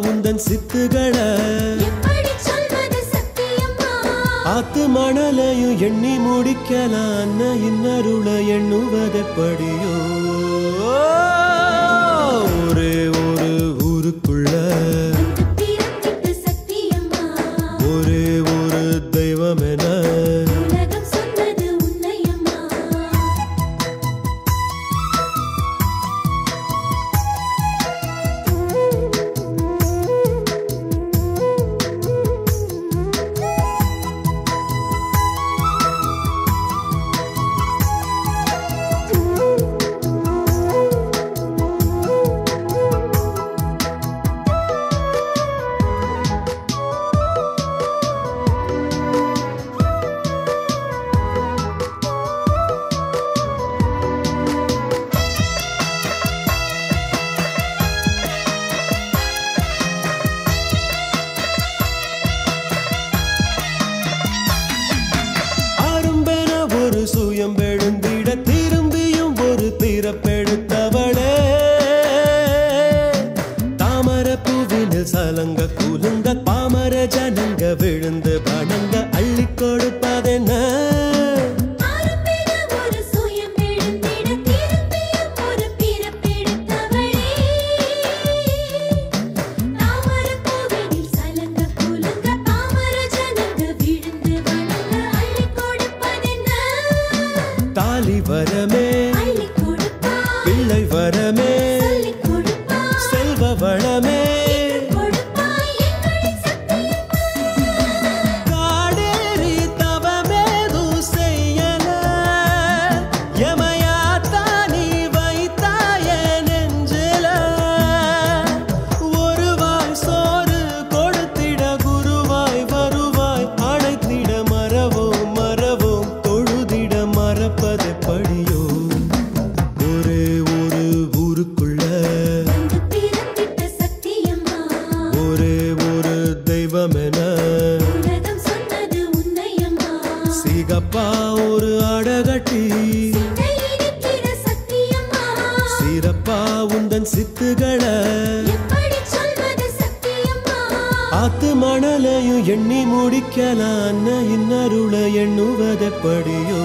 உந்தன் சித்துகள ஆத்து மணலையும் எண்ணி முடிக்கலாம் இன்னருள எண்ணுவதெப்படியோ ஒரே ஒரு ஊருக்குள்ள ஒரே ஒரு தெய்வம் என சுயம்பெழுந்திட திரும்பியும் ஒரு பிறப்பெடுத்தவளே தாமர பூவினில் சலங்க குலுங்க பாமர ஜனங்க விழுந்து பணங்க அள்ளி கொடுப்பதென்ன தாலி வரமே பிள்ளை வரமே செல்வ வளமே காடேறி தவமேது செய்யல எமையாத்தா நீ வைத்தாய நெஞ்சில ஒருவாய் சோறு கொடுத்திட குருவாய் வருவாய் அழைத்திட மறவோம் மறவோம் தொழுதிட மறப்பதெப்படியோ ஒரே ஒரு ஊருக்குள்ள ஒரே ஒரு தெய்வம் என சிகப்பா ஒரு அடகட்டி சிறப்பா உந்தன் சித்துகள ஆத்து மணலையும் எண்ணி முடிக்கலாம் இன்னருள எண்ணுவதெப்படியோ